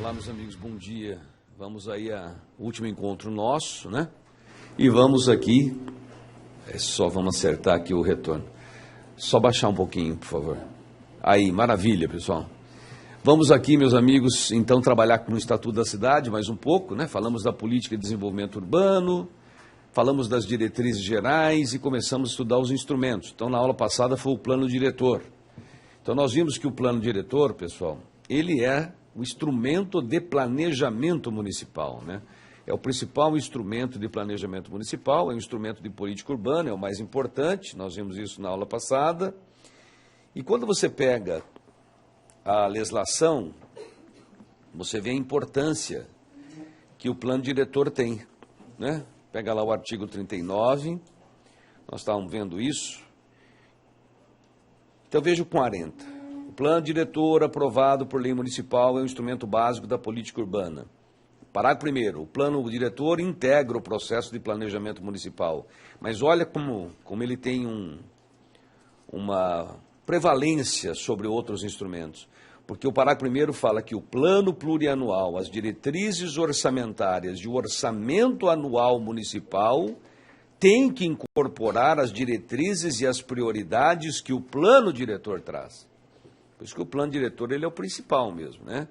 Olá, meus amigos, bom dia. Vamos aí ao último encontro nosso, né? E vamos aqui, só vamos acertar aqui o retorno. Só baixar um pouquinho, por favor. Aí, maravilha, pessoal. Vamos aqui, meus amigos, então trabalhar com o Estatuto da Cidade mais um pouco, né? Falamos da política de desenvolvimento urbano, falamos das diretrizes gerais e começamos a estudar os instrumentos. Então, na aula passada foi o plano diretor. Então, nós vimos que o plano diretor, pessoal, ele é o instrumento de planejamento municipal, né? É o principal instrumento de planejamento municipal, é um instrumento de política urbana, é o mais importante, nós vimos isso na aula passada. E quando você pega a legislação, você vê a importância que o plano diretor tem, né? Pega lá o artigo 39, nós estávamos vendo isso. Então veja o 40. O plano diretor aprovado por lei municipal é um instrumento básico da política urbana. Parágrafo 1º, o plano diretor integra o processo de planejamento municipal. Mas olha como ele tem uma prevalência sobre outros instrumentos. Porque o parágrafo 1º fala que o plano plurianual, as diretrizes orçamentárias e o orçamento anual municipal tem que incorporar as diretrizes e as prioridades que o plano diretor traz. Por isso que o plano diretor ele é o principal mesmo, né?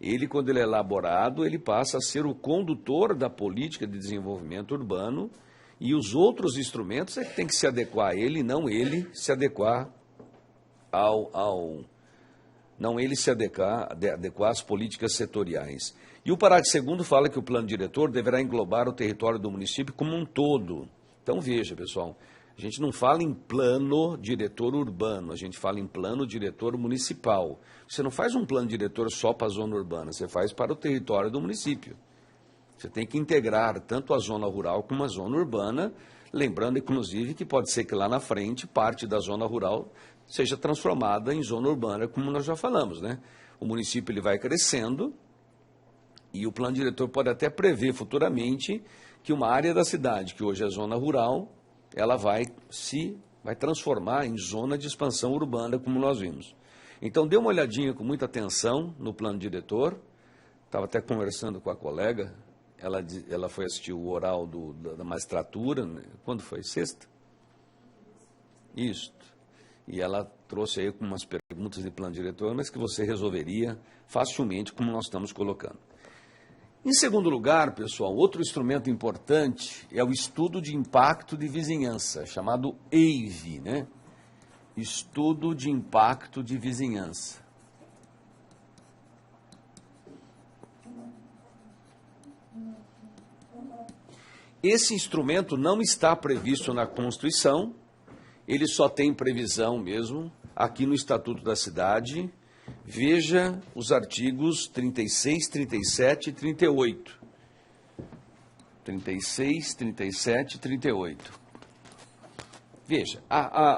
Ele, quando ele é elaborado, ele passa a ser o condutor da política de desenvolvimento urbano e os outros instrumentos é que tem que se adequar a ele, não ele se adequar adequar às políticas setoriais. E o parágrafo 2º fala que o plano diretor deverá englobar o território do município como um todo. Então, veja, pessoal, a gente não fala em plano diretor urbano, a gente fala em plano diretor municipal. Você não faz um plano diretor só para a zona urbana, você faz para o território do município. Você tem que integrar tanto a zona rural como a zona urbana, lembrando, inclusive, que pode ser que lá na frente parte da zona rural seja transformada em zona urbana, como nós já falamos, né? O município ele vai crescendo e o plano diretor pode até prever futuramente que uma área da cidade, que hoje é zona rural, ela vai transformar em zona de expansão urbana, como nós vimos. Então, dê uma olhadinha com muita atenção no plano diretor. Estava até conversando com a colega, ela foi assistir o oral da magistratura, né? Quando foi? Sexta? Isso. E ela trouxe aí com umas perguntas de plano diretor, mas que você resolveria facilmente, como nós estamos colocando. Em segundo lugar, pessoal, outro instrumento importante é o estudo de impacto de vizinhança, chamado EIV, né? Estudo de impacto de vizinhança. Esse instrumento não está previsto na Constituição, ele só tem previsão mesmo aqui no Estatuto da Cidade. Veja os artigos 36, 37 e 38. 36, 37 e 38. Veja,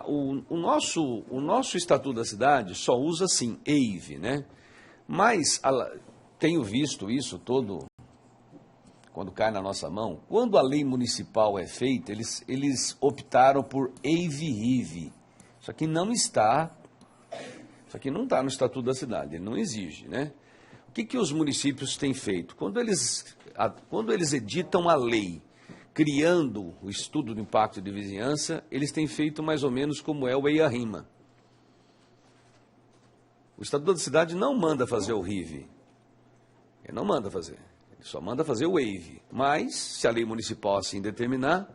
o nosso Estatuto da Cidade só usa, sim, EIV, né? Mas tenho visto isso todo, quando cai na nossa mão. Quando a lei municipal é feita, eles optaram por EIV-RIV. Isso aqui não está no Estatuto da Cidade, ele não exige, né? O que os municípios têm feito? Quando eles editam a lei, criando o estudo do impacto de vizinhança, eles têm feito mais ou menos como é o EIA-RIMA. O Estatuto da Cidade não manda fazer o RIV, ele não manda fazer, ele só manda fazer o EIV. Mas, se a lei municipal assim determinar,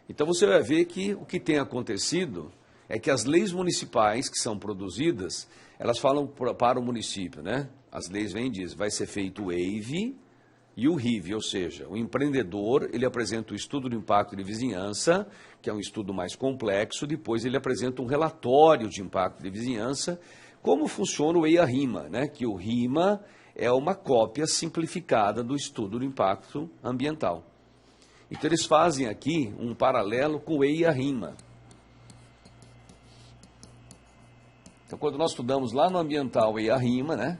então você vai ver que o que tem acontecido é que as leis municipais que são produzidas, elas falam para o município, né? As leis vêm e dizem, vai ser feito o EIV e o RIV, ou seja, o empreendedor, ele apresenta o estudo do impacto de vizinhança, que é um estudo mais complexo, depois ele apresenta um relatório de impacto de vizinhança, como funciona o EIA-RIMA, né? Que o RIMA é uma cópia simplificada do estudo do impacto ambiental. Então eles fazem aqui um paralelo com o EIA-RIMA. Então, quando nós estudamos lá no ambiental e a RIMA, né?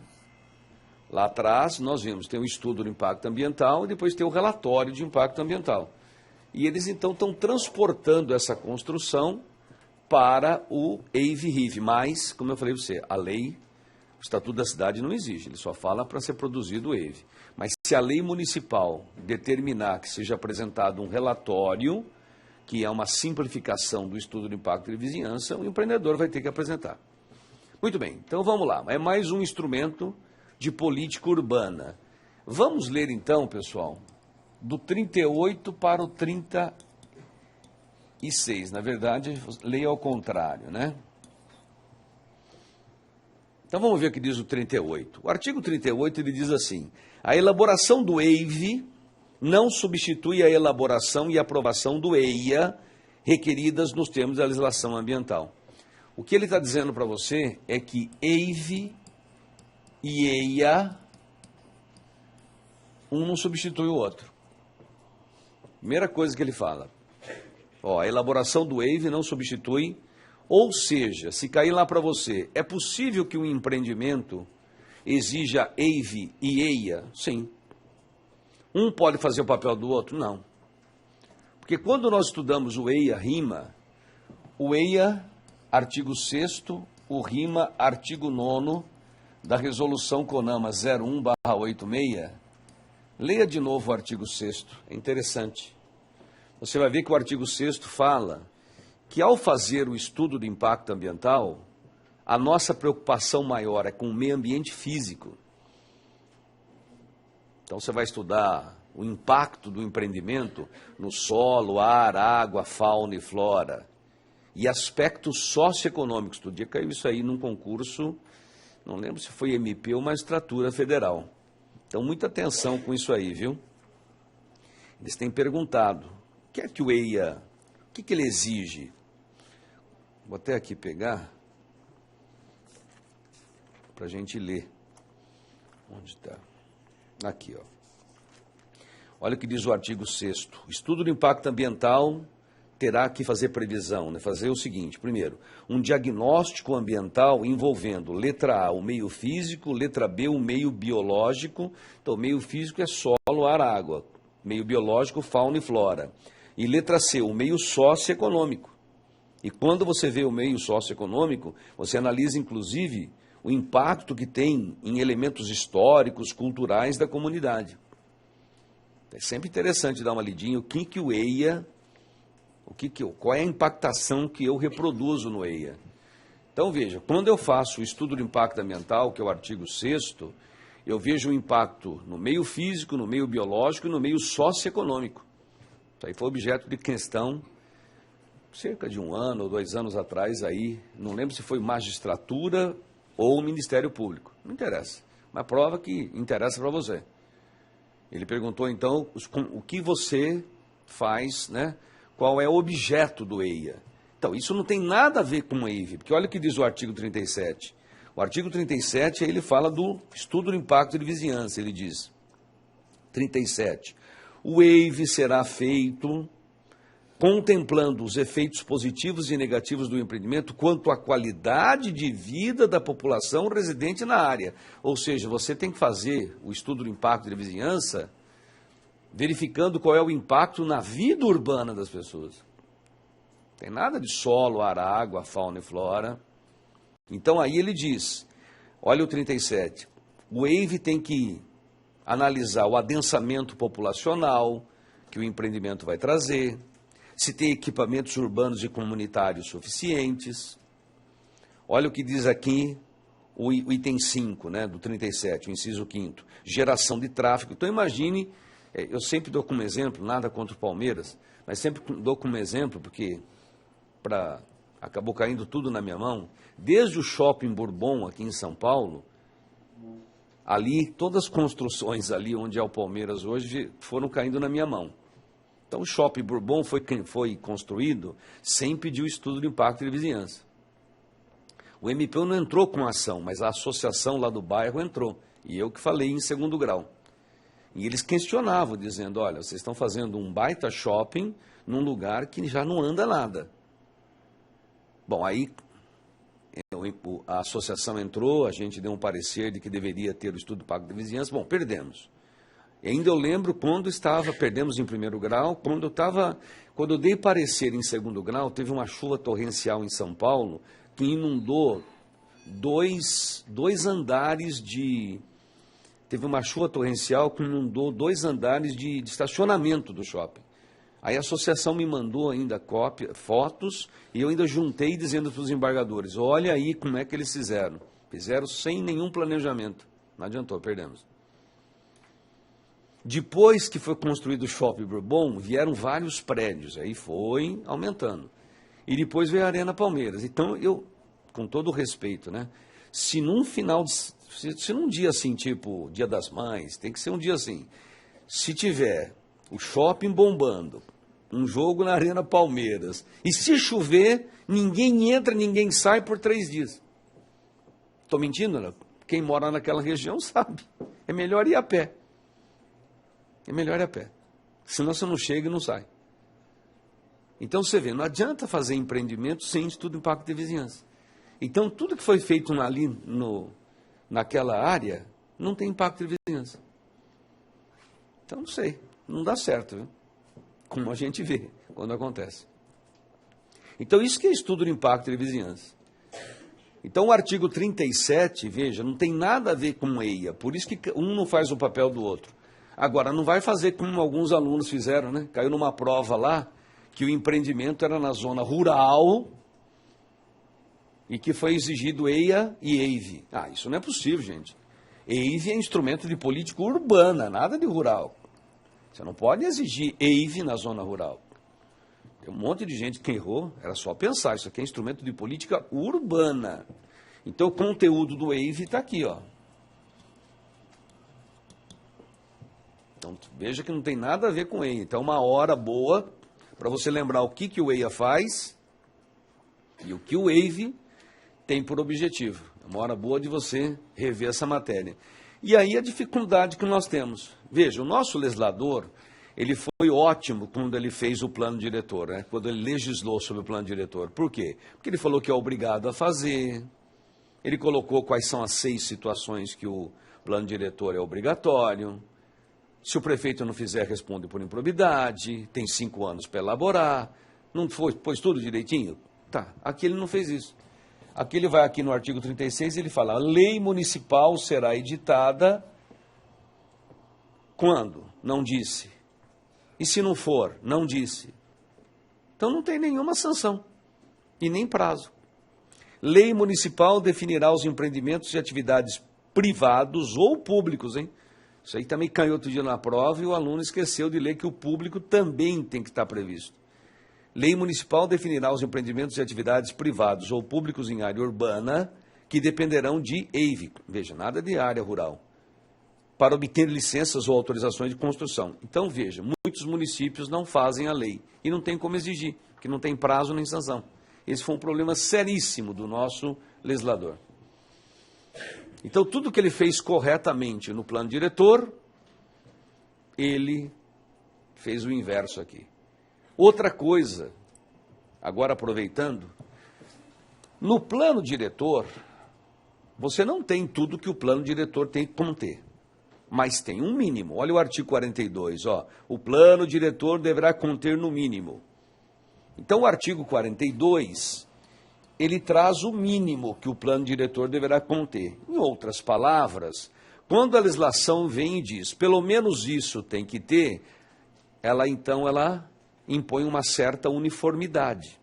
Lá atrás, nós vimos, tem o estudo do impacto ambiental e depois tem o relatório de impacto ambiental. E eles, então, estão transportando essa construção para o EIV-RIV. Mas, como eu falei para você, a lei O Estatuto da Cidade não exige, ele só fala para ser produzido o EIV. Mas se a lei municipal determinar que seja apresentado um relatório, que é uma simplificação do estudo de impacto de vizinhança, o empreendedor vai ter que apresentar. Muito bem, então vamos lá. É mais um instrumento de política urbana. Vamos ler então, pessoal, do 38 para o 36. Na verdade, leia ao contrário, né? Então vamos ver o que diz o 38. O artigo 38 ele diz assim: a elaboração do EIV não substitui a elaboração e aprovação do EIA requeridas nos termos da legislação ambiental. O que ele está dizendo para você é que EIV e EIA, um não substitui o outro. Primeira coisa que ele fala. A elaboração do EIV não substitui, ou seja, se cair lá para você, é possível que um empreendimento exija EIV e EIA? Sim. Um pode fazer o papel do outro? Não. Porque quando nós estudamos o EIA-RIMA, o EIA, artigo 6º, o RIMA, artigo 9º, da resolução CONAMA 01/86, leia de novo o artigo 6º, é interessante. Você vai ver que o artigo 6º fala que ao fazer o estudo do impacto ambiental, a nossa preocupação maior é com o meio ambiente físico. Então você vai estudar o impacto do empreendimento no solo, ar, água, fauna e flora. E aspectos socioeconômicos. Todo dia caiu isso aí num concurso, não lembro se foi MP ou magistratura federal. Então muita atenção com isso aí, viu? Eles têm perguntado, o que é que o EIA, o que ele exige? Vou até aqui pegar para a gente ler. Onde está? Aqui, ó. Olha o que diz o artigo 6º. Estudo do impacto ambiental terá que fazer previsão, né? Fazer o seguinte, primeiro, um diagnóstico ambiental envolvendo, letra A, o meio físico, letra B, o meio biológico. Então, o meio físico é solo, ar, água. Meio biológico, fauna e flora. E letra C, o meio socioeconômico. E quando você vê o meio socioeconômico, você analisa, inclusive, o impacto que tem em elementos históricos, culturais da comunidade. É sempre interessante dar uma lidinha, o que o EIA, qual é a impactação que eu reproduzo no EIA. Então, veja, quando eu faço o estudo do impacto ambiental, que é o artigo 6º, eu vejo o impacto no meio físico, no meio biológico e no meio socioeconômico. Isso aí foi objeto de questão cerca de 1 ano ou 2 anos atrás, aí, não lembro se foi magistratura ou o Ministério Público. Não interessa, mas prova que interessa para você. Ele perguntou, então, o que você faz, né? Qual é o objeto do EIA. Então, isso não tem nada a ver com o EIV, porque olha o que diz o artigo 37. O artigo 37, ele fala do estudo do impacto de vizinhança, ele diz, 37, o EIV será feito contemplando os efeitos positivos e negativos do empreendimento quanto à qualidade de vida da população residente na área. Ou seja, você tem que fazer o estudo do impacto de vizinhança verificando qual é o impacto na vida urbana das pessoas. Não tem nada de solo, ar, água, fauna e flora. Então aí ele diz, olha o 37, o EIV tem que analisar o adensamento populacional que o empreendimento vai trazer, se tem equipamentos urbanos e comunitários suficientes. Olha o que diz aqui o item 5, né, do 37, o inciso 5º, geração de tráfego. Então imagine, eu sempre dou como exemplo, nada contra o Palmeiras, mas sempre dou como exemplo, porque acabou caindo tudo na minha mão, desde o Shopping Bourbon aqui em São Paulo, ali, todas as construções ali onde é o Palmeiras hoje foram caindo na minha mão. Então, o Shopping Bourbon foi construído sem pedir o estudo de impacto de vizinhança. O MP não entrou com a ação, mas a associação lá do bairro entrou. E eu que falei em 2º grau. E eles questionavam, dizendo, olha, vocês estão fazendo um baita shopping num lugar que já não anda nada. Bom, aí a associação entrou, a gente deu um parecer de que deveria ter o estudo de impacto de vizinhança. Bom, perdemos. E ainda eu lembro perdemos em 1º grau, quando eu dei parecer em 2º grau, teve uma chuva torrencial em São Paulo que inundou dois andares de... Teve uma chuva torrencial que inundou 2 andares de estacionamento do shopping. Aí a associação me mandou ainda fotos, e eu ainda juntei dizendo para os embargadores, olha aí como é que eles fizeram. Fizeram sem nenhum planejamento. Não adiantou, perdemos. Depois que foi construído o Shopping Bourbon, vieram vários prédios, aí foi aumentando. E depois veio a Arena Palmeiras. Então, eu, com todo o respeito, né? Se num dia assim, tipo Dia das Mães, tem que ser um dia assim. Se tiver o shopping bombando, um jogo na Arena Palmeiras, e se chover, ninguém entra, ninguém sai por 3 dias. Estou mentindo, né? Quem mora naquela região sabe. É melhor ir a pé. É melhor ir a pé. Senão você não chega e não sai. Então você vê, não adianta fazer empreendimento sem estudo de impacto de vizinhança. Então tudo que foi feito ali naquela área não tem impacto de vizinhança. Então não sei, não dá certo, viu? Como a gente vê quando acontece. Então isso que é estudo de impacto de vizinhança. Então o artigo 37, veja, não tem nada a ver com EIA, por isso que um não faz o papel do outro. Agora, não vai fazer como alguns alunos fizeram, né? Caiu numa prova lá, que o empreendimento era na zona rural e que foi exigido EIA e EIVE. Ah, isso não é possível, gente. EIVE é instrumento de política urbana, nada de rural. Você não pode exigir EIVE na zona rural. Tem um monte de gente que errou, era só pensar, isso aqui é instrumento de política urbana. Então o conteúdo do EIVE está aqui, ó. Então veja que não tem nada a ver com EIA. Então uma hora boa para você lembrar o que o EIA faz e o que o EIVE tem por objetivo. É uma hora boa de você rever essa matéria. E aí a dificuldade que nós temos. Veja, o nosso legislador, ele foi ótimo quando ele fez o plano diretor, né? Quando ele legislou sobre o plano diretor. Por quê? Porque ele falou que é obrigado a fazer, ele colocou quais são as 6 situações que o plano diretor é obrigatório. Se o prefeito não fizer, responde por improbidade, tem 5 anos para elaborar, não foi, pôs tudo direitinho? Tá, aqui ele não fez isso. Aqui ele vai aqui no artigo 36 e ele fala, a lei municipal será editada quando? Não disse. E se não for? Não disse. Então não tem nenhuma sanção e nem prazo. Lei municipal definirá os empreendimentos e atividades privados ou públicos, hein? Isso aí também caiu outro dia na prova e o aluno esqueceu de ler que o público também tem que estar previsto. Lei municipal definirá os empreendimentos e atividades privados ou públicos em área urbana que dependerão de EIVE, veja, nada de área rural, para obter licenças ou autorizações de construção. Então, veja, muitos municípios não fazem a lei e não tem como exigir, porque não tem prazo nem sanção. Esse foi um problema seríssimo do nosso legislador. Então, tudo que ele fez corretamente no plano diretor, ele fez o inverso aqui. Outra coisa, agora aproveitando, no plano diretor, você não tem tudo que o plano diretor tem que conter, mas tem um mínimo. Olha o artigo 42, ó, o plano diretor deverá conter no mínimo. Então, o artigo 42... ele traz o mínimo que o plano diretor deverá conter. Em outras palavras, quando a legislação vem e diz, pelo menos isso tem que ter, ela impõe uma certa uniformidade.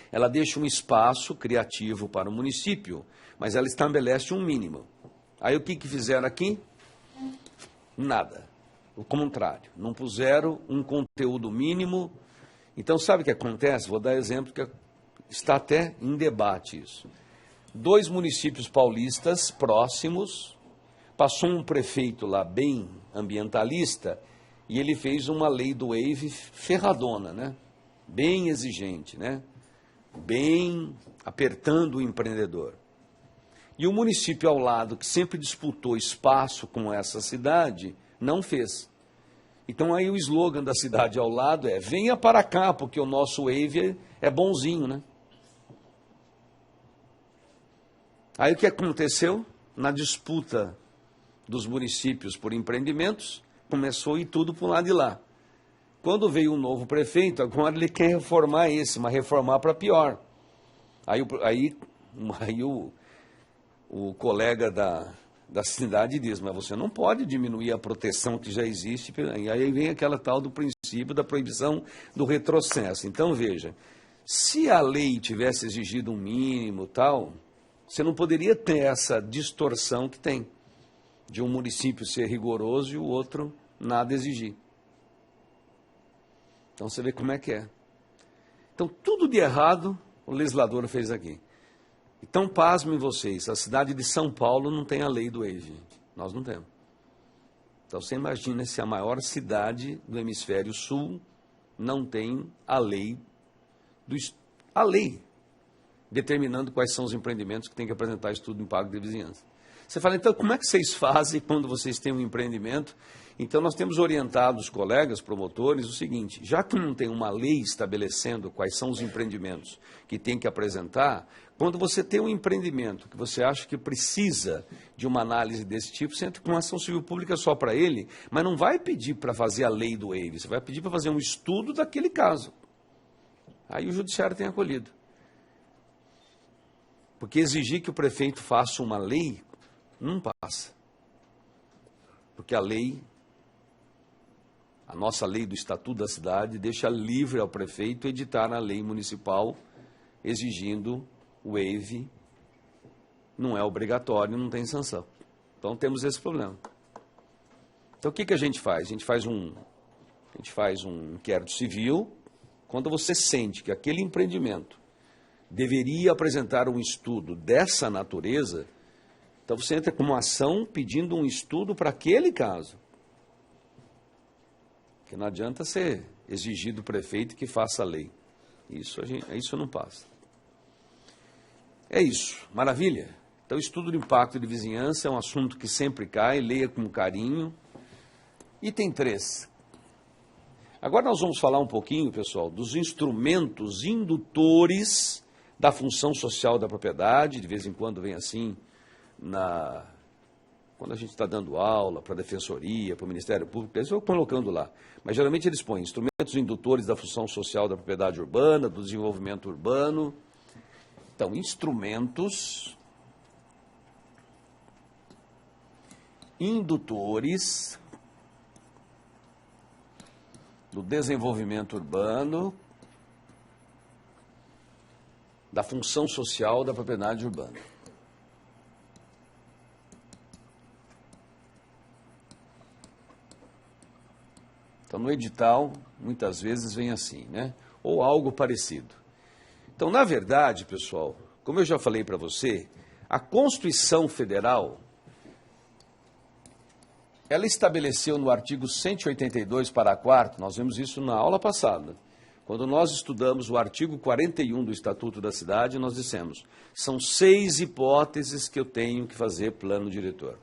Ela deixa um espaço criativo para o município, mas ela estabelece um mínimo. Aí o que fizeram aqui? Nada. O contrário, não puseram um conteúdo mínimo. Então, sabe o que acontece? Vou dar exemplo que está até em debate isso. 2 municípios paulistas próximos, passou um prefeito lá bem ambientalista e ele fez uma lei do EIVE ferradona, né? Bem exigente, né? Bem apertando o empreendedor. E o município ao lado, que sempre disputou espaço com essa cidade, não fez. Então aí o slogan da cidade ao lado é, venha para cá, porque o nosso EIVE é bonzinho, né? Aí o que aconteceu? Na disputa dos municípios por empreendimentos, começou a ir tudo para o lado de lá. Quando veio um novo prefeito, agora ele quer reformar esse, mas reformar para pior. Aí Aí o colega da cidade diz, mas você não pode diminuir a proteção que já existe, e aí vem aquela tal do princípio da proibição do retrocesso. Então, veja, se a lei tivesse exigido um mínimo tal, você não poderia ter essa distorção que tem, de um município ser rigoroso e o outro nada exigir. Então, você vê como é que é. Então, tudo de errado o legislador fez aqui. Então, pasmem vocês, a cidade de São Paulo não tem a lei do waiver, gente. Nós não temos. Então, você imagina se a maior cidade do hemisfério sul não tem a lei, determinando quais são os empreendimentos que tem que apresentar estudo de impacto de vizinhança. Você fala, então, como é que vocês fazem quando vocês têm um empreendimento? Então, nós temos orientado os colegas promotores o seguinte, já que não tem uma lei estabelecendo quais são os empreendimentos que tem que apresentar, quando você tem um empreendimento que você acha que precisa de uma análise desse tipo, você entra com uma ação civil pública só para ele, mas não vai pedir para fazer a lei do waiver, você vai pedir para fazer um estudo daquele caso. Aí o judiciário tem acolhido. Porque exigir que o prefeito faça uma lei, não passa. Porque a lei, a nossa lei do Estatuto da Cidade, deixa livre ao prefeito editar a lei municipal exigindo o waiver, não é obrigatório, não tem sanção. Então temos esse problema. Então o que a gente faz? A gente faz um inquérito civil, quando você sente que aquele empreendimento deveria apresentar um estudo dessa natureza, então você entra com uma ação pedindo um estudo para aquele caso. Porque não adianta ser exigir do prefeito que faça a lei. Isso não passa. É isso, maravilha? Então, estudo de impacto de vizinhança é um assunto que sempre cai, leia com carinho. Item 3. Agora nós vamos falar um pouquinho, pessoal, dos instrumentos indutores da função social da propriedade. De vez em quando vem assim, quando a gente está dando aula para a Defensoria, para o Ministério Público, eles vão colocando lá. Mas geralmente eles põem instrumentos indutores da função social da propriedade urbana, do desenvolvimento urbano. Então, instrumentos indutores do desenvolvimento urbano, da função social da propriedade urbana. Então, no edital, muitas vezes vem assim, né? Ou algo parecido. Então, na verdade, pessoal, como eu já falei para você, a Constituição Federal, ela estabeleceu no artigo 182, parágrafo 4º, nós vimos isso na aula passada, quando nós estudamos o artigo 41 do Estatuto da Cidade, nós dissemos, são 6 hipóteses que eu tenho que fazer plano diretor.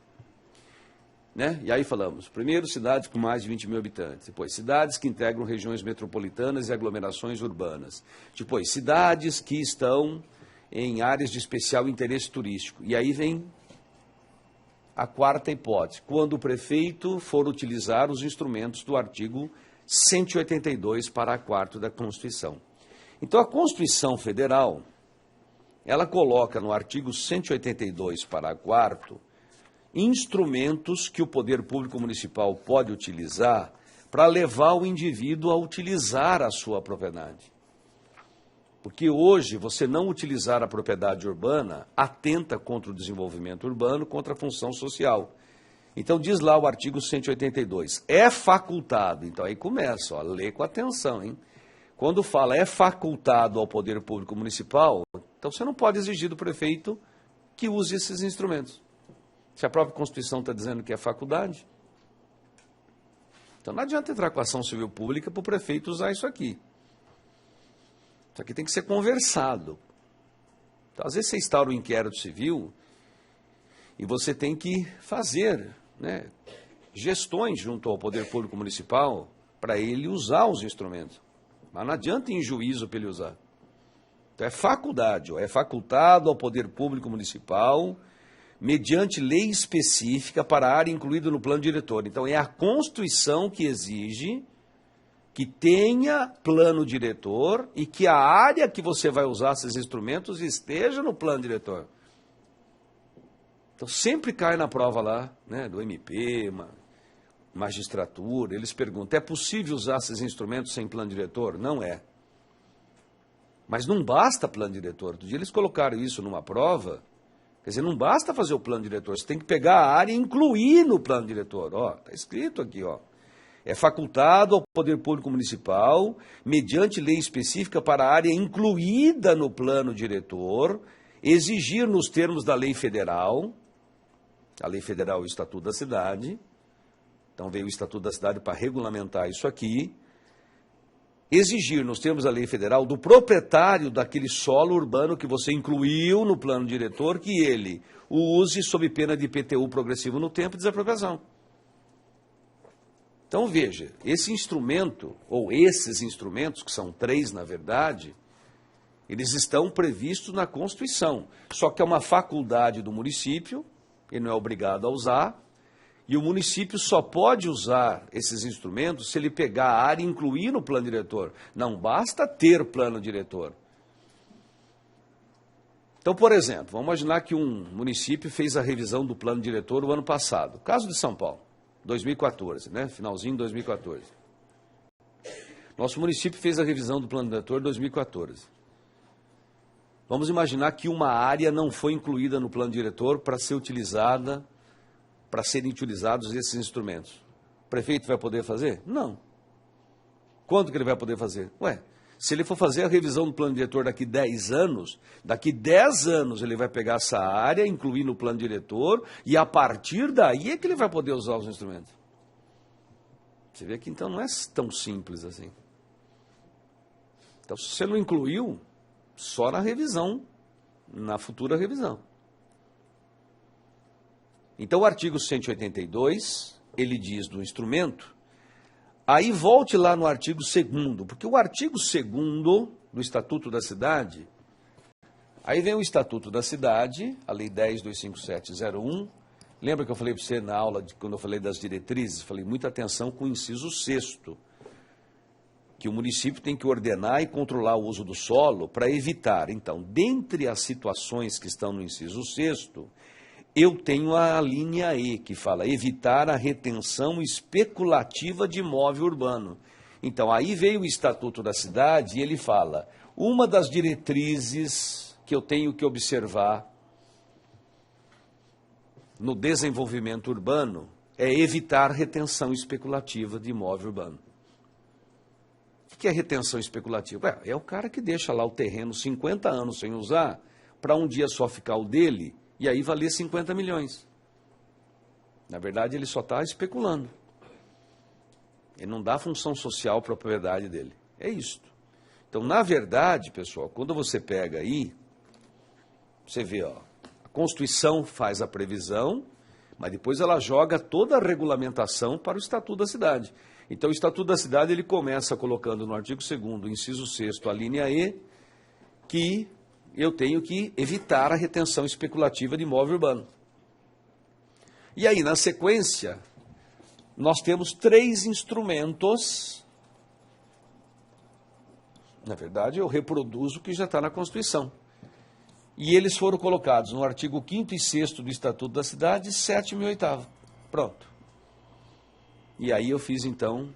Né? E aí falamos, primeiro, cidades com mais de 20 mil habitantes, depois, cidades que integram regiões metropolitanas e aglomerações urbanas, depois, cidades que estão em áreas de especial interesse turístico, e aí vem a 4ª hipótese, quando o prefeito for utilizar os instrumentos do artigo 182, parágrafo 4º da Constituição. Então, a Constituição Federal, ela coloca no artigo 182, parágrafo 4º, instrumentos que o poder público municipal pode utilizar para levar o indivíduo a utilizar a sua propriedade. Porque hoje, você não utilizar a propriedade urbana atenta contra o desenvolvimento urbano, contra a função social. Então, diz lá o artigo 182, é facultado, então aí começa, ó, lê com atenção, hein? Quando fala é facultado ao poder público municipal, então você não pode exigir do prefeito que use esses instrumentos. Se a própria Constituição está dizendo que é faculdade, então não adianta entrar com ação civil pública para o prefeito usar isso aqui. Isso aqui tem que ser conversado. Então, às vezes você instaura um inquérito civil e você tem que fazer, né, gestões junto ao poder público municipal para ele usar os instrumentos. Mas não adianta ir em juízo para ele usar. Então é faculdade, é facultado ao poder público municipal mediante lei específica para a área incluída no plano diretor. Então, é a Constituição que exige que tenha plano diretor e que a área que você vai usar esses instrumentos esteja no plano diretor. Então sempre cai na prova lá, né, do MP, magistratura, eles perguntam, é possível usar esses instrumentos sem plano diretor? Não é. Mas não basta plano diretor. Outro dia eles colocaram isso numa prova, quer dizer, não basta fazer o plano diretor, você tem que pegar a área e incluir no plano diretor. Ó, está escrito aqui, ó. É facultado ao Poder Público Municipal, mediante lei específica para a área incluída no plano diretor, exigir nos termos da lei federal, a lei federal é o Estatuto da Cidade, então veio o Estatuto da Cidade para regulamentar isso aqui, exigir nos termos da lei federal do proprietário daquele solo urbano que você incluiu no plano diretor, que ele o use sob pena de IPTU progressivo no tempo e desapropriação. Então, veja, esse instrumento, ou esses instrumentos, que são 3 na verdade, eles estão previstos na Constituição. Só que é uma faculdade do município, ele não é obrigado a usar, e o município só pode usar esses instrumentos se ele pegar a área e incluir no plano diretor. Não basta ter plano diretor. Então, por exemplo, vamos imaginar que um município fez a revisão do plano diretor o ano passado. Caso de São Paulo. 2014, né? Finalzinho de 2014. Nosso município fez a revisão do plano diretor em 2014. Vamos imaginar que uma área não foi incluída no plano diretor para ser utilizada, para serem utilizados esses instrumentos. O prefeito vai poder fazer? Não. Quando que ele vai poder fazer? Ué, se ele for fazer a revisão do plano diretor daqui 10 anos, daqui 10 anos ele vai pegar essa área, incluir no plano diretor, e a partir daí é que ele vai poder usar os instrumentos. Você vê que então não é tão simples assim. Então, se você não incluiu, só na revisão, na futura revisão. Então, o artigo 182, ele diz do instrumento. Aí volte lá no artigo 2º, porque o artigo 2º do Estatuto da Cidade, aí vem o Estatuto da Cidade, a Lei 10.25701, lembra que eu falei para você na aula, quando eu falei das diretrizes, falei muita atenção com o inciso 6º, que o município tem que ordenar e controlar o uso do solo para evitar. Então, dentre as situações que estão no inciso 6º, eu tenho a linha E, que fala evitar a retenção especulativa de imóvel urbano. Então, aí veio o Estatuto da Cidade e ele fala, uma das diretrizes que eu tenho que observar no desenvolvimento urbano é evitar retenção especulativa de imóvel urbano. O que é retenção especulativa? Ué, é o cara que deixa lá o terreno 50 anos sem usar, para um dia só ficar o dele, e aí valer 50 milhões. Na verdade, ele só está especulando. Ele não dá função social para a propriedade dele. É isto. Então, na verdade, pessoal, quando você pega aí, você vê, ó, a Constituição faz a previsão, mas depois ela joga toda a regulamentação para o Estatuto da Cidade. Então, o Estatuto da Cidade, ele começa colocando no artigo 2º, inciso 6º, a linha E, que eu tenho que evitar a retenção especulativa de imóvel urbano. E aí, na sequência, nós temos 3 instrumentos. Na verdade, eu reproduzo o que já está na Constituição. E eles foram colocados no artigo 5º e 6º do Estatuto da Cidade, 7º e 8º. Pronto. E aí eu fiz, então,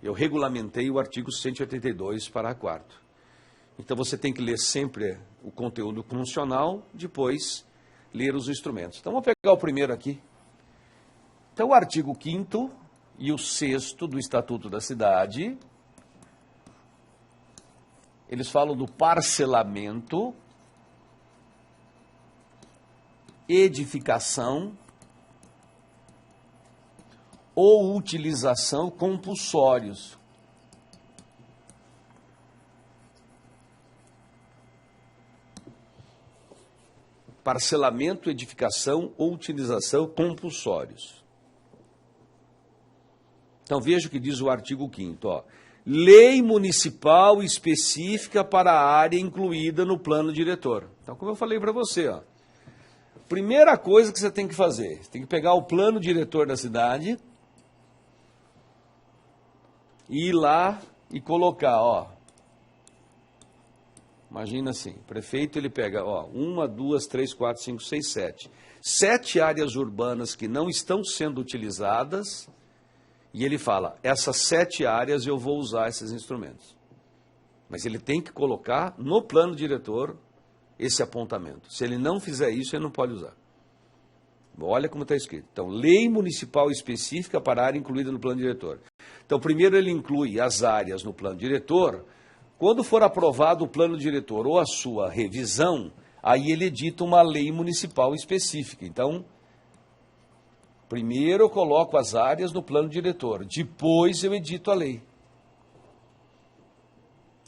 eu regulamentei o artigo 182, parágrafo 4º. Então, você tem que ler sempre o conteúdo funcional, depois ler os instrumentos. Então, vamos pegar o primeiro aqui. Então, o artigo 5º e o 6º do Estatuto da Cidade, eles falam do parcelamento, edificação ou utilização compulsórios. Parcelamento, edificação ou utilização compulsórios. Então, veja o que diz o artigo 5º. Ó. Lei municipal específica para a área incluída no plano diretor. Então, como eu falei para você, ó, primeira coisa que você tem que fazer, você tem que pegar o plano diretor da cidade e ir lá e colocar, ó. Imagina assim, o prefeito ele pega, ó, 1, 2, 3, 4, 5, 6, 7. 7 áreas urbanas que não estão sendo utilizadas, e ele fala, essas 7 áreas eu vou usar esses instrumentos. Mas ele tem que colocar no plano diretor esse apontamento. Se ele não fizer isso, ele não pode usar. Olha como está escrito. Então, lei municipal específica para a área incluída no plano diretor. Então, primeiro ele inclui as áreas no plano diretor. Quando for aprovado o plano diretor ou a sua revisão, aí ele edita uma lei municipal específica. Então, primeiro eu coloco as áreas no plano diretor, depois eu edito a lei.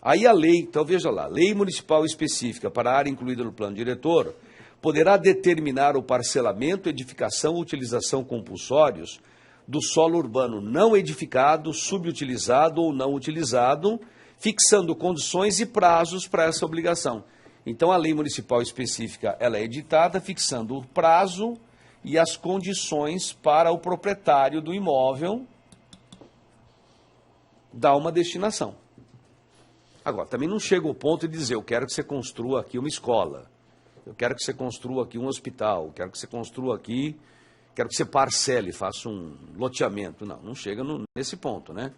Aí a lei, então veja lá, lei municipal específica para a área incluída no plano diretor, poderá determinar o parcelamento, edificação ou utilização compulsórios do solo urbano não edificado, subutilizado ou não utilizado, fixando condições e prazos para essa obrigação. Então, a lei municipal específica ela é editada, fixando o prazo e as condições para o proprietário do imóvel dar uma destinação. Agora, também não chega ao ponto de dizer, eu quero que você construa aqui uma escola, eu quero que você construa aqui um hospital, eu quero que você construa aqui, quero que você parcele, faça um loteamento. Não, não chega nesse ponto, né?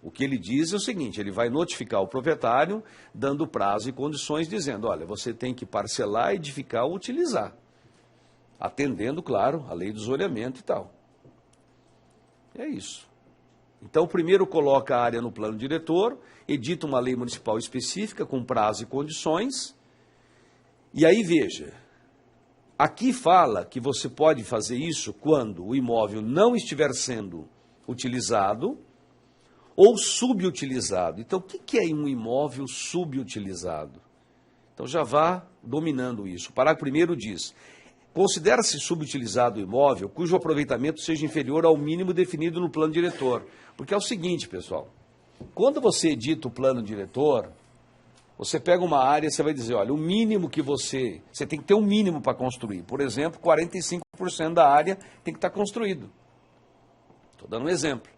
O que ele diz é o seguinte, ele vai notificar o proprietário, dando prazo e condições, dizendo, olha, você tem que parcelar, edificar ou utilizar, atendendo, claro, a lei do zoneamento e tal. É isso. Então, primeiro coloca a área no plano diretor, edita uma lei municipal específica com prazo e condições, e aí veja, aqui fala que você pode fazer isso quando o imóvel não estiver sendo utilizado ou subutilizado. Então, o que é um imóvel subutilizado? Então, já vá dominando isso. O parágrafo 1º diz, considera-se subutilizado o imóvel cujo aproveitamento seja inferior ao mínimo definido no plano diretor. Porque é o seguinte, pessoal, quando você edita o plano diretor, você pega uma área, você vai dizer, olha, o mínimo que você tem que ter um mínimo para construir. Por exemplo, 45% da área tem que estar construído. Estou dando um exemplo.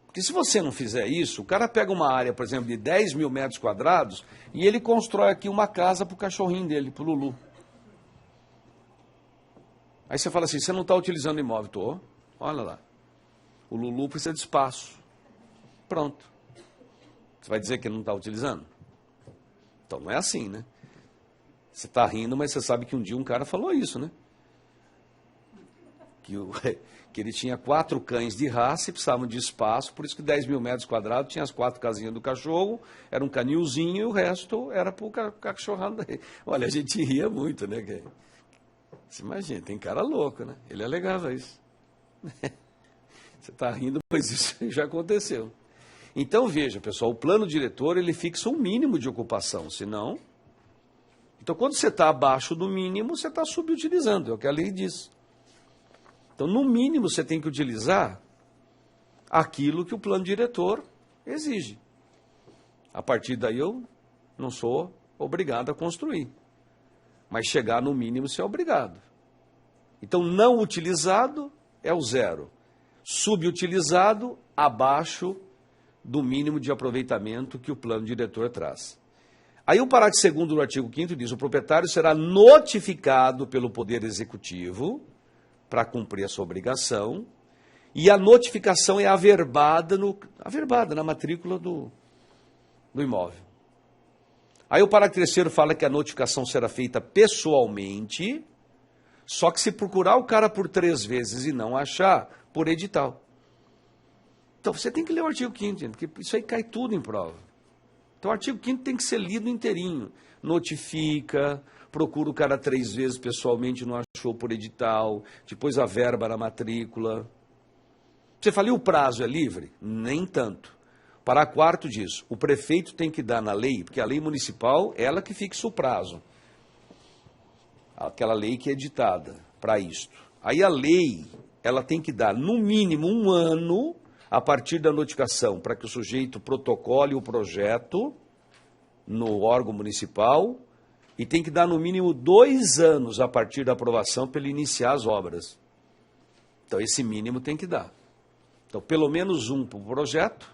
Porque se você não fizer isso, o cara pega uma área, por exemplo, de 10 mil metros quadrados e ele constrói aqui uma casa para o cachorrinho dele, para o Lulu. Aí você fala assim, você não está utilizando o imóvel? Estou. Olha lá. O Lulu precisa de espaço. Pronto. Você vai dizer que não está utilizando? Então não é assim, né? Você está rindo, mas você sabe que um dia um cara falou isso, né? Que ele tinha 4 cães de raça e precisavam de espaço, por isso que 10 mil metros quadrados tinha as 4 casinhas do cachorro, era um canilzinho e o resto era para o cachorrado dele. Olha, a gente ria muito, né? Você imagina, tem cara louco, né? Ele alegava isso. Você está rindo, mas isso já aconteceu. Então, veja, pessoal, o plano diretor, ele fixa um mínimo de ocupação, senão... Então, quando você está abaixo do mínimo, você está subutilizando, é o que a lei diz. Então, no mínimo, você tem que utilizar aquilo que o plano diretor exige. A partir daí, eu não sou obrigado a construir. Mas chegar no mínimo, você é obrigado. Então, não utilizado é o 0. Subutilizado, abaixo do mínimo de aproveitamento que o plano diretor traz. Aí o parágrafo 2º do artigo 5º diz, o proprietário será notificado pelo Poder Executivo para cumprir a sua obrigação, e a notificação é averbada na matrícula do imóvel. Aí o parágrafo 3º fala que a notificação será feita pessoalmente, só que se procurar o cara por 3 vezes e não achar, por edital. Então você tem que ler o artigo 5º, gente, porque isso aí cai tudo em prova. Então o artigo 5º tem que ser lido inteirinho. Notifica, procura o cara 3 vezes pessoalmente, não achou por edital, depois a verba na matrícula. Você fala, e o prazo é livre? Nem tanto. Parágrafo 4º diz, o prefeito tem que dar na lei, porque a lei municipal, ela que fixa o prazo. Aquela lei que é editada para isto. Aí a lei, ela tem que dar no mínimo 1 ano, a partir da notificação, para que o sujeito protocole o projeto no órgão municipal, e tem que dar no mínimo 2 anos a partir da aprovação para ele iniciar as obras. Então esse mínimo tem que dar. Então, pelo menos um para o projeto,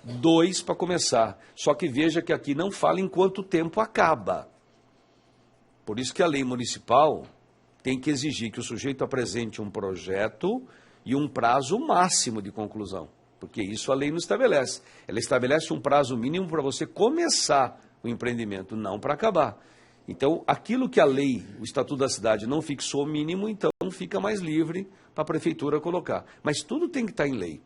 2 para começar. Só que veja que aqui não fala em quanto tempo acaba. Por isso que a lei municipal tem que exigir que o sujeito apresente um projeto e um prazo máximo de conclusão. Porque isso a lei não estabelece. Ela estabelece um prazo mínimo para você começar o empreendimento, não para acabar. Então, aquilo que a lei, o Estatuto da Cidade, não fixou mínimo, então fica mais livre para a prefeitura colocar. Mas tudo tem que estar em lei.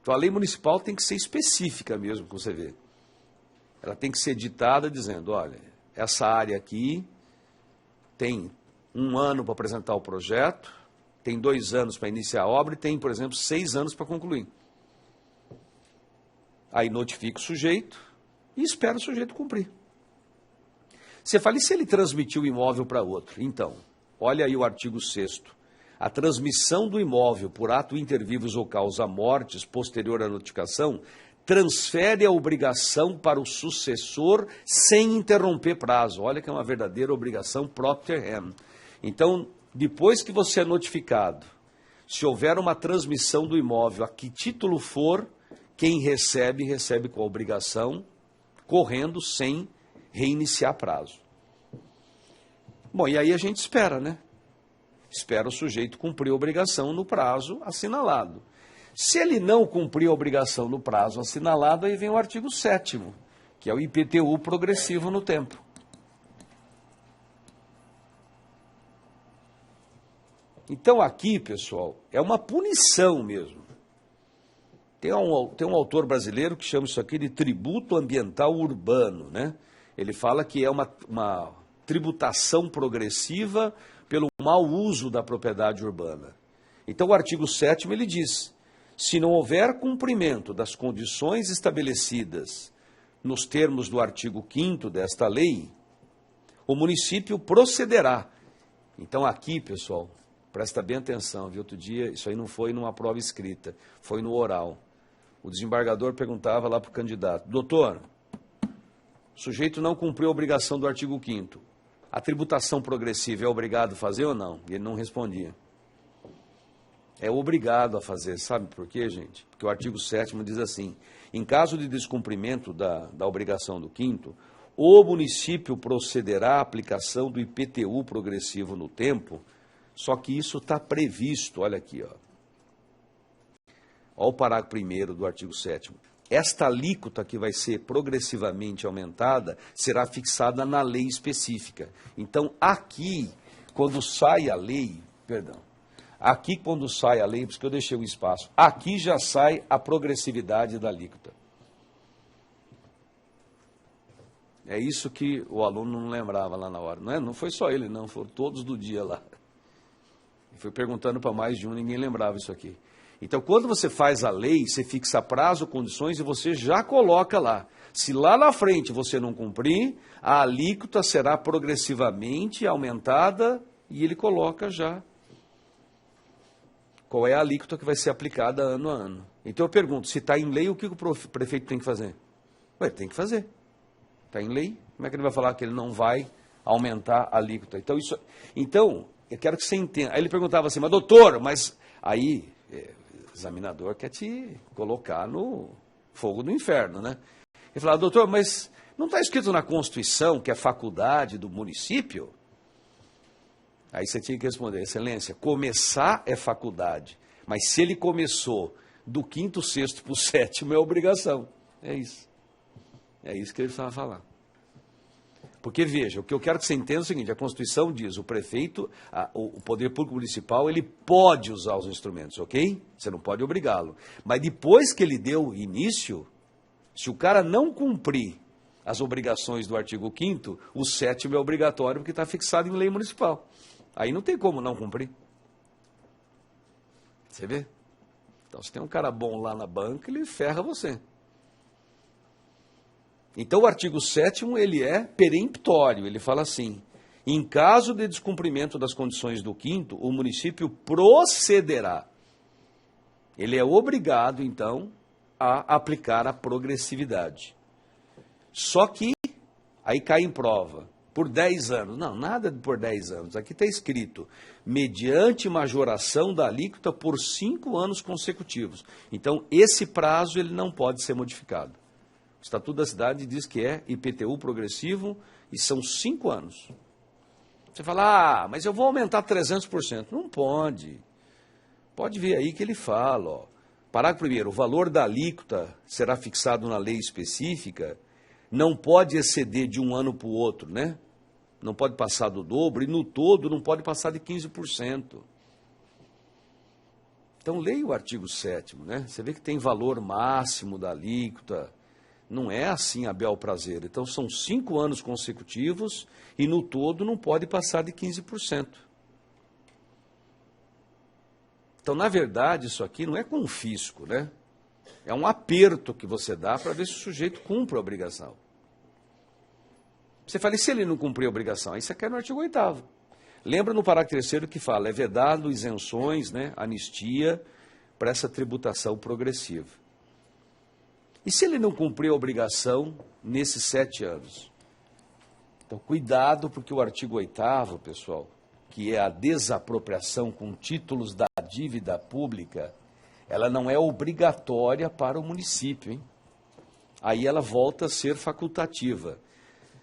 Então, a lei municipal tem que ser específica mesmo, como você vê. Ela tem que ser ditada dizendo, olha, essa área aqui tem 1 ano para apresentar o projeto, tem 2 anos para iniciar a obra e tem, por exemplo, 6 anos para concluir. Aí notifica o sujeito e espera o sujeito cumprir. Você fala, e se ele transmitiu o imóvel para outro? Então, olha aí o artigo 6º. A transmissão do imóvel por ato inter vivos ou causa mortes posterior à notificação transfere a obrigação para o sucessor sem interromper prazo. Olha que é uma verdadeira obrigação propter rem. Então, depois que você é notificado, se houver uma transmissão do imóvel, a que título for, quem recebe, recebe com a obrigação, correndo sem reiniciar prazo. Bom, e aí a gente espera, né? Espera o sujeito cumprir a obrigação no prazo assinalado. Se ele não cumprir a obrigação no prazo assinalado, aí vem o artigo 7º, que é o IPTU progressivo no tempo. Então aqui, pessoal, é uma punição mesmo. Tem um autor brasileiro que chama isso aqui de tributo ambiental urbano, né? Ele fala que é uma tributação progressiva pelo mau uso da propriedade urbana. Então o artigo 7º ele diz, se não houver cumprimento das condições estabelecidas nos termos do artigo 5º desta lei, o município procederá. Então aqui, pessoal, presta bem atenção, viu? Outro dia, isso aí não foi numa prova escrita, foi no oral. O desembargador perguntava lá para o candidato, doutor, o sujeito não cumpriu a obrigação do artigo 5º. A tributação progressiva é obrigado a fazer ou não? E ele não respondia. É obrigado a fazer, sabe por quê, gente? Porque o artigo 7º diz assim, em caso de descumprimento da obrigação do 5º, o município procederá à aplicação do IPTU progressivo no tempo, só que isso está previsto, olha aqui, ó. Olha o parágrafo 1º do artigo 7º. Esta alíquota que vai ser progressivamente aumentada será fixada na lei específica. Então, aqui, quando sai a lei, aqui quando sai a lei, por isso que eu deixei o espaço, aqui já sai a progressividade da alíquota. É isso que o aluno não lembrava lá na hora. Não foi só ele, não, foram todos do dia lá. Fui perguntando para mais de um, ninguém lembrava isso aqui. Então, quando você faz a lei, você fixa prazo, condições e você já coloca lá. Se lá na frente você não cumprir, a alíquota será progressivamente aumentada e ele coloca já qual é a alíquota que vai ser aplicada ano a ano. Então eu pergunto, se está em lei, o que o prefeito tem que fazer? Ué, tem que fazer. Está em lei, como é que ele vai falar que ele não vai aumentar a alíquota? Então, eu quero que você entenda. Aí ele perguntava assim, mas doutor, mas aí o examinador quer te colocar no fogo do inferno, né? Ele falava, doutor, mas não está escrito na Constituição que é faculdade do município? Aí você tinha que responder, excelência, começar é faculdade, mas se ele começou do 5º, 6º para o 7º é obrigação. É isso. É isso que ele precisava falar. Porque, veja, o que eu quero que você entenda é o seguinte, a Constituição diz, o prefeito, o poder público municipal, ele pode usar os instrumentos, ok? Você não pode obrigá-lo. Mas depois que ele deu início, se o cara não cumprir as obrigações do artigo 5º, o 7º é obrigatório porque está fixado em lei municipal. Aí não tem como não cumprir. Você vê? Então, se tem um cara bom lá na banca, ele ferra você. Então, o artigo 7º, ele é peremptório, ele fala assim, em caso de descumprimento das condições do 5º, o município procederá. Ele é obrigado, então, a aplicar a progressividade. Só que, aí cai em prova, por 10 anos. Não, nada por 10 anos. Aqui está escrito, mediante majoração da alíquota por 5 anos consecutivos. Então, esse prazo ele não pode ser modificado. O Estatuto da Cidade diz que é IPTU progressivo e são 5 anos. Você fala, mas eu vou aumentar 300%. Não pode. Pode ver aí que ele fala, ó. Parágrafo 1º, o valor da alíquota será fixado na lei específica, não pode exceder de um ano para o outro, né? Não pode passar do dobro e no todo não pode passar de 15%. Então leia o artigo 7º, né? Você vê que tem valor máximo da alíquota. Não é assim a bel prazer. Então são 5 anos consecutivos e no todo não pode passar de 15%. Então, na verdade, isso aqui não é confisco, né? É um aperto que você dá para ver se o sujeito cumpre a obrigação. Você fala, e se ele não cumprir a obrigação? Isso aqui é no artigo 8º. Lembra no parágrafo 3º que fala, é vedado isenções, né, anistia para essa tributação progressiva. E se ele não cumprir a obrigação nesses 7 anos? Então, cuidado, porque o artigo 8º, pessoal, que é a desapropriação com títulos da dívida pública, ela não é obrigatória para o município, hein? Aí ela volta a ser facultativa.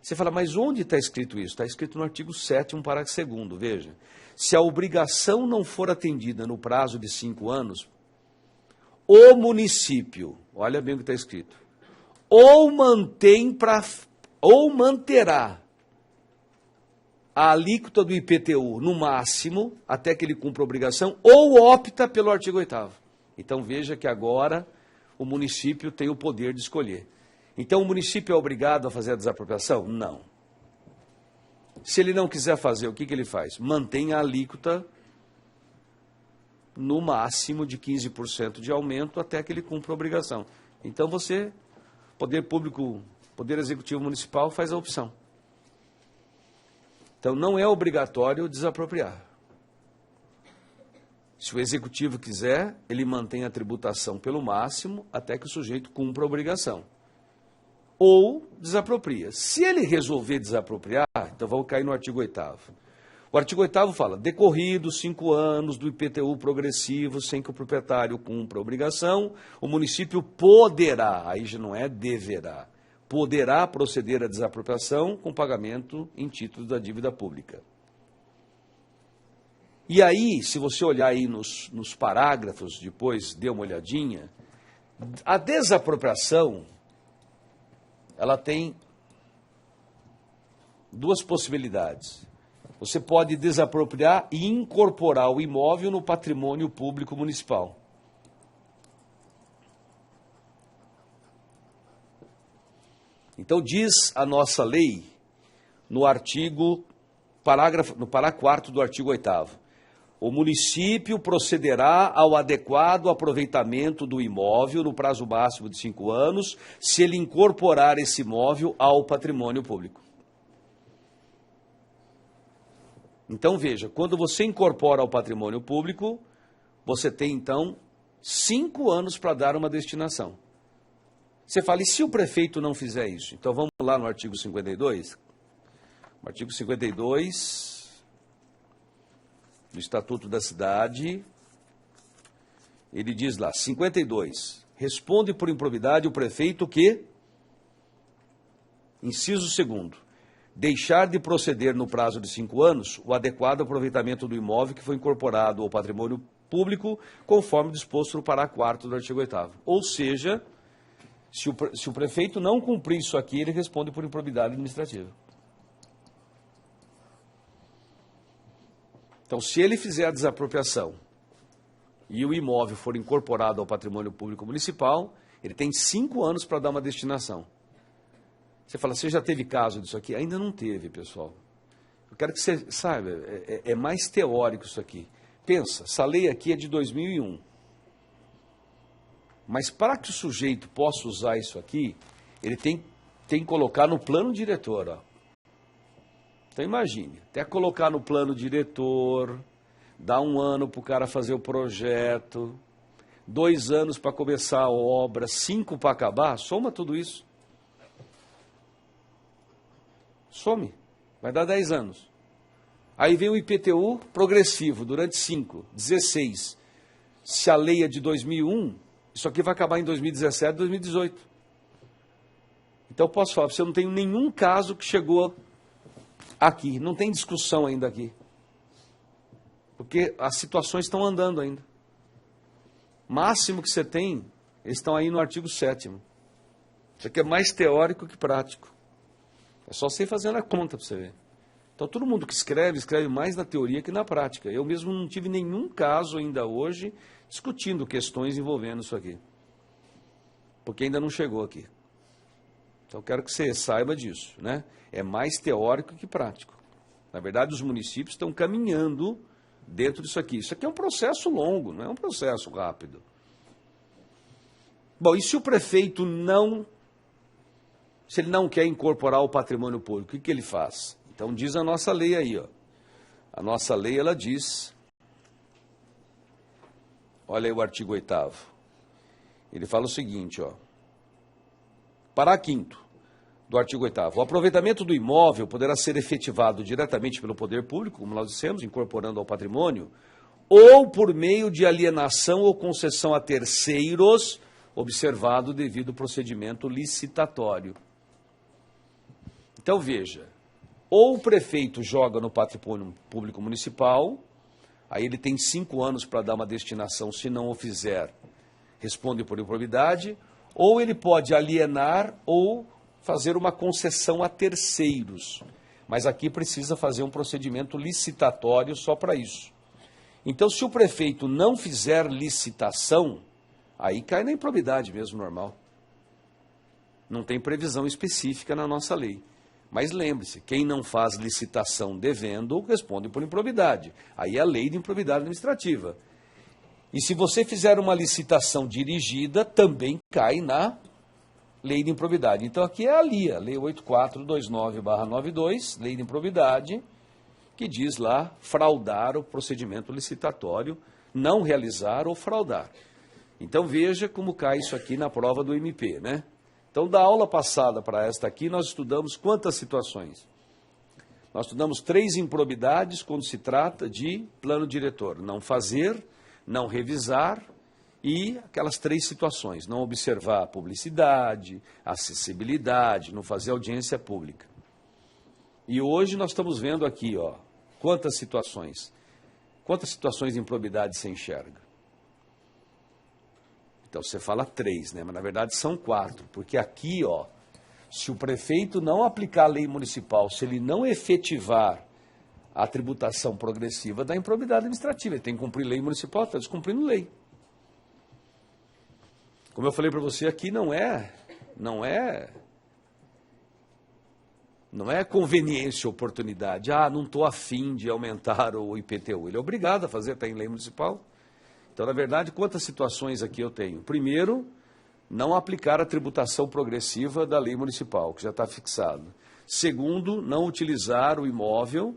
Você fala, mas onde está escrito isso? Está escrito no artigo 7º, parágrafo 2º, veja. Se a obrigação não for atendida no prazo de 5 anos, o município, olha bem o que está escrito, ou manterá a alíquota do IPTU no máximo, até que ele cumpra a obrigação, ou opta pelo artigo 8º. Então veja que agora o município tem o poder de escolher. Então o município é obrigado a fazer a desapropriação? Não. Se ele não quiser fazer, o que ele faz? Mantém a alíquota no máximo de 15% de aumento até que ele cumpra a obrigação. Então você, poder público, poder executivo municipal, faz a opção. Então não é obrigatório desapropriar. Se o executivo quiser, ele mantém a tributação pelo máximo até que o sujeito cumpra a obrigação. Ou desapropria. Se ele resolver desapropriar, então vamos cair no artigo 8º. O artigo 8º fala, decorridos 5 anos do IPTU progressivo sem que o proprietário cumpra a obrigação, o município poderá, aí já não é deverá, poderá proceder à desapropriação com pagamento em título da dívida pública. E aí, se você olhar aí nos parágrafos, depois dê uma olhadinha, a desapropriação, ela tem 2 possibilidades. Você pode desapropriar e incorporar o imóvel no patrimônio público municipal. Então diz a nossa lei, no parágrafo 4º do artigo 8º, o município procederá ao adequado aproveitamento do imóvel no prazo máximo de 5 anos, se ele incorporar esse imóvel ao patrimônio público. Então veja, quando você incorpora ao patrimônio público, você tem então 5 anos para dar uma destinação. Você fala, e se o prefeito não fizer isso? Então vamos lá no artigo 52. O artigo 52 do Estatuto da Cidade, ele diz lá, 52, responde por improbidade o prefeito que, inciso 2º, deixar de proceder no prazo de 5 anos o adequado aproveitamento do imóvel que foi incorporado ao patrimônio público, conforme disposto no parágrafo 4º do artigo 8º. Ou seja, se o prefeito não cumprir isso aqui, ele responde por improbidade administrativa. Então, se ele fizer a desapropriação e o imóvel for incorporado ao patrimônio público municipal, ele tem 5 anos para dar uma destinação. Você fala, você já teve caso disso aqui? Ainda não teve, pessoal. Eu quero que você saiba, é mais teórico isso aqui. Pensa, essa lei aqui é de 2001. Mas para que o sujeito possa usar isso aqui, ele tem que colocar no plano diretor, ó. Então imagine, até colocar no plano diretor, dar 1 ano para o cara fazer o projeto, 2 anos para começar a obra, 5 para acabar, soma tudo isso. Some. Vai dar 10 anos. Aí vem o IPTU progressivo durante 5, 16. Se a lei é de 2001, isso aqui vai acabar em 2017, 2018. Então eu posso falar para você, eu não tenho nenhum caso que chegou aqui, não tem discussão ainda aqui. Porque as situações estão andando ainda. Máximo que você tem, eles estão aí no artigo 7º. Isso aqui é mais teórico que prático. É só você ir fazendo a conta para você ver. Então todo mundo que escreve, escreve mais na teoria que na prática. Eu mesmo não tive nenhum caso ainda hoje discutindo questões envolvendo isso aqui. Porque ainda não chegou aqui. Então eu quero que você saiba disso, né? É mais teórico que prático. Na verdade, os municípios estão caminhando dentro disso aqui. Isso aqui é um processo longo, não é um processo rápido. Bom, e se o prefeito se ele não quer incorporar o patrimônio público, o que ele faz? Então diz a nossa lei aí, ó. A nossa lei, ela diz, olha aí o artigo 8º. Ele fala o seguinte, ó. Parágrafo 5º do artigo 8º. O aproveitamento do imóvel poderá ser efetivado diretamente pelo poder público, como nós dissemos, incorporando ao patrimônio, ou por meio de alienação ou concessão a terceiros, observado o devido procedimento licitatório. Então, veja, ou o prefeito joga no patrimônio público municipal, aí ele tem 5 anos para dar uma destinação, se não o fizer, responde por improbidade, ou ele pode alienar ou fazer uma concessão a terceiros. Mas aqui precisa fazer um procedimento licitatório só para isso. Então, se o prefeito não fizer licitação, aí cai na improbidade mesmo, normal. Não tem previsão específica na nossa lei. Mas lembre-se, quem não faz licitação devendo, responde por improbidade. Aí é a lei de improbidade administrativa. E se você fizer uma licitação dirigida, também cai na lei de improbidade. Então aqui é a LIA, Lei 8429/92, Lei de Improbidade, que diz lá fraudar o procedimento licitatório, não realizar ou fraudar. Então veja como cai isso aqui na prova do MP, né? Então da aula passada para esta aqui, nós estudamos quantas situações? Nós estudamos 3 improbidades quando se trata de plano diretor. Não fazer, não revisar e aquelas 3 situações. Não observar a publicidade, acessibilidade, não fazer audiência pública. E hoje nós estamos vendo aqui, ó, quantas situações de improbidade você enxerga. Então você fala 3, né? Mas na verdade são 4, porque aqui, ó, se o prefeito não aplicar a lei municipal, se ele não efetivar a tributação progressiva da improbidade administrativa, ele tem que cumprir lei municipal, está descumprindo lei. Como eu falei para você aqui, não é conveniência, oportunidade. Ah, não estou afim de aumentar o IPTU. Ele é obrigado a fazer, está em lei municipal. Então, na verdade, quantas situações aqui eu tenho? Primeiro, não aplicar a tributação progressiva da lei municipal, que já está fixado. Segundo, não utilizar o imóvel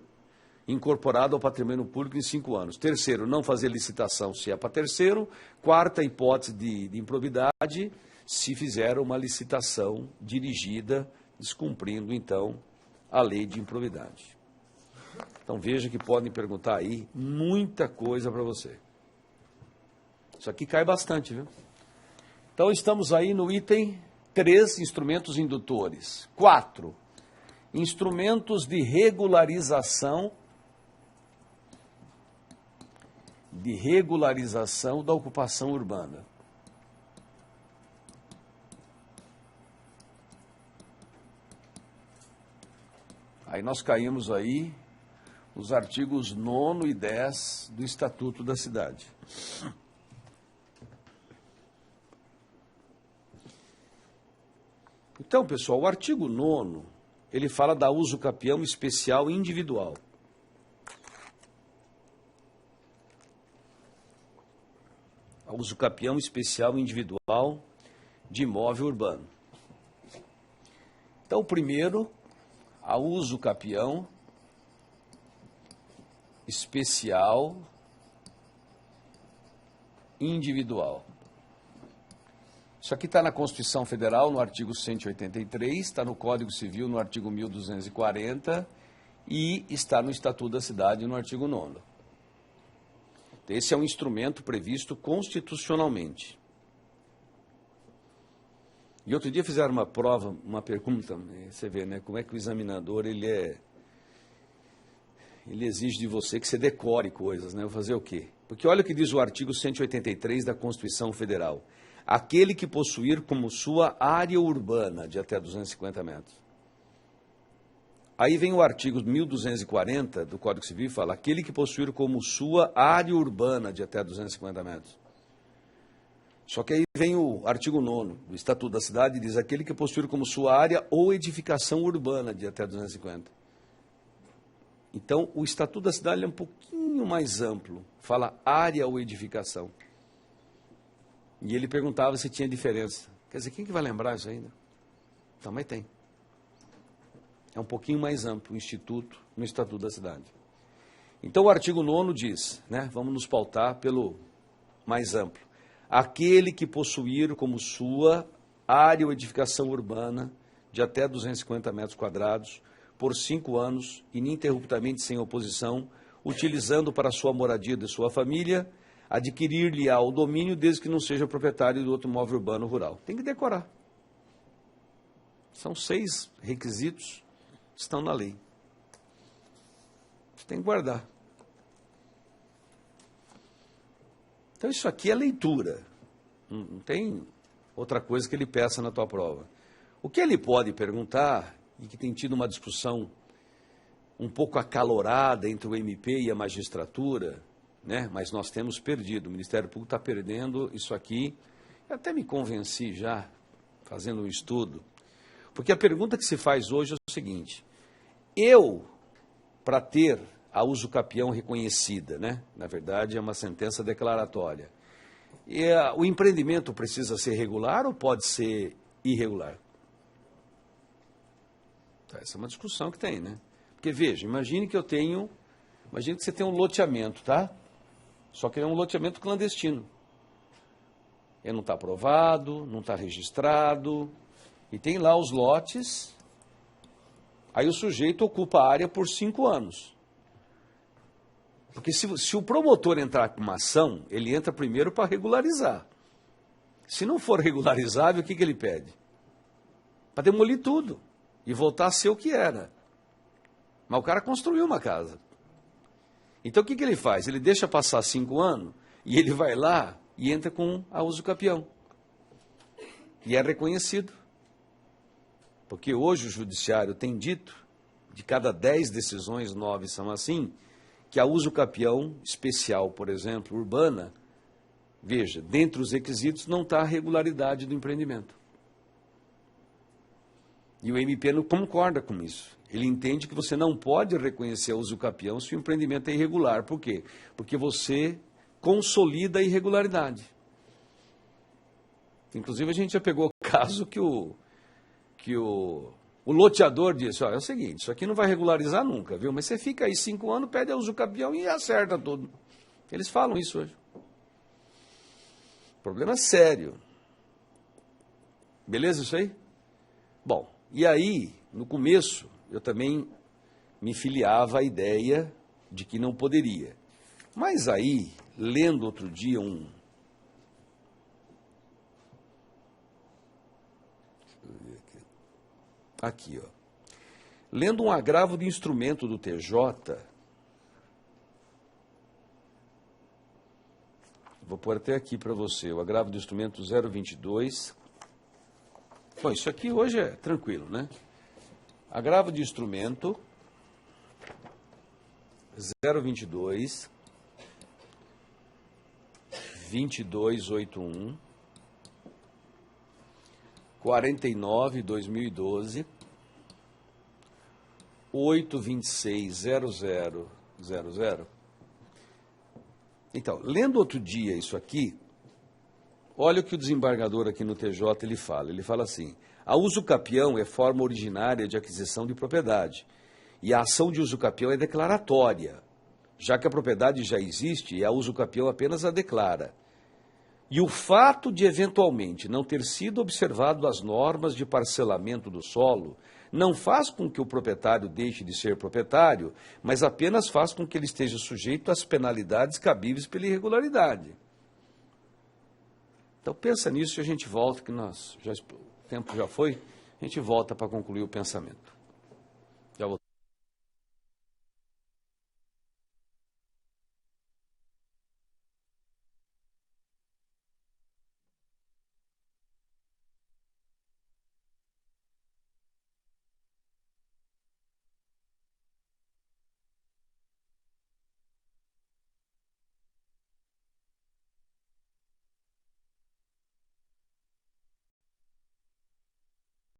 incorporado ao patrimônio público em 5 anos. Terceiro, não fazer licitação se é para terceiro. Quarta hipótese de improbidade, se fizer uma licitação dirigida, descumprindo, então, a lei de improbidade. Então, veja que podem perguntar aí muita coisa para você. Isso aqui cai bastante, viu? Então, estamos aí no item 3, instrumentos indutores. 4, instrumentos de regularização da ocupação urbana. Aí nós caímos aí nos artigos 9º e 10 do Estatuto da Cidade. Então, pessoal, o artigo 9º, ele fala da uso capião especial individual. Uso capião especial individual de imóvel urbano. Então, o primeiro, a uso capião especial individual. Isso aqui está na Constituição Federal, no artigo 183, está no Código Civil, no artigo 1240, e está no Estatuto da Cidade, no artigo 9º. Esse é um instrumento previsto constitucionalmente. E outro dia fizeram uma prova, uma pergunta, você vê, né, como é que o examinador, ele exige de você que você decore coisas, né? Vou fazer o quê? Porque olha o que diz o artigo 183 da Constituição Federal. Aquele que possuir como sua área urbana de até 250 metros. Aí vem o artigo 1240 do Código Civil e fala, aquele que possuir como sua área urbana de até 250 metros. Só que aí vem o artigo 9º do Estatuto da Cidade e diz, aquele que possuir como sua área ou edificação urbana de até 250. Então, o Estatuto da Cidade é um pouquinho mais amplo, fala área ou edificação. E ele perguntava se tinha diferença. Quer dizer, quem que vai lembrar isso ainda? Também tem. É um pouquinho mais amplo o Instituto no Estatuto da Cidade. Então, o artigo 9º diz, né, vamos nos pautar pelo mais amplo. Aquele que possuir como sua área ou edificação urbana de até 250 metros quadrados, por 5 anos, ininterruptamente sem oposição, utilizando para sua moradia de sua família, adquirir-lhe-á o domínio desde que não seja proprietário do outro imóvel urbano rural. Tem que decorar. São 6 requisitos que estão na lei. Você tem que guardar. Então isso aqui é leitura. Não tem outra coisa que ele peça na tua prova. O que ele pode perguntar, e que tem tido uma discussão um pouco acalorada entre o MP e a magistratura, né? Mas nós temos perdido, o Ministério Público está perdendo isso aqui. Eu até me convenci já, fazendo um estudo, porque a pergunta que se faz hoje é o seguinte, para ter a uso capião reconhecida, né? Na verdade é uma sentença declaratória, o empreendimento precisa ser regular ou pode ser irregular? Essa é uma discussão que tem, né? Porque, veja, imagine que você tem um loteamento, tá? Só que é um loteamento clandestino. Ele não está aprovado, não está registrado, e tem lá os lotes, aí o sujeito ocupa a área por 5 anos. Porque se o promotor entrar com uma ação, ele entra primeiro para regularizar. Se não for regularizável, o que ele pede? Para demolir tudo e voltar a ser o que era. Mas o cara construiu uma casa. Então o que ele faz? Ele deixa passar 5 anos e ele vai lá e entra com a uso capião. E é reconhecido. Porque hoje o judiciário tem dito, de cada 10 decisões, 9 são assim, que a uso capião especial, por exemplo, urbana, veja, dentre os requisitos não está a regularidade do empreendimento. E o MP não concorda com isso. Ele entende que você não pode reconhecer a uso capião se o empreendimento é irregular. Por quê? Porque você consolida a irregularidade. Inclusive, a gente já pegou o caso que o loteador disse, é o seguinte, isso aqui não vai regularizar nunca, viu? Mas você fica aí 5 anos, pede a uso capião e acerta tudo. Eles falam isso hoje. Problema sério. Beleza isso aí? Bom, e aí, no começo, eu também me filiava à ideia de que não poderia. Mas aí, lendo outro dia Aqui, ó. Lendo um agravo de instrumento do TJ, vou pôr até aqui para você, o agravo de instrumento 022. Bom, isso aqui hoje é tranquilo, né? Agravo de instrumento 022 2281 49/2012 8260000. Então, lendo outro dia isso aqui, olha o que o desembargador aqui no TJ ele fala. Ele fala assim, a uso capião é forma originária de aquisição de propriedade e a ação de uso capião é declaratória, já que a propriedade já existe e a uso capião apenas a declara. E o fato de, eventualmente, não ter sido observado as normas de parcelamento do solo, não faz com que o proprietário deixe de ser proprietário, mas apenas faz com que ele esteja sujeito às penalidades cabíveis pela irregularidade. Então pensa nisso e a gente volta, que o tempo já foi, a gente volta para concluir o pensamento.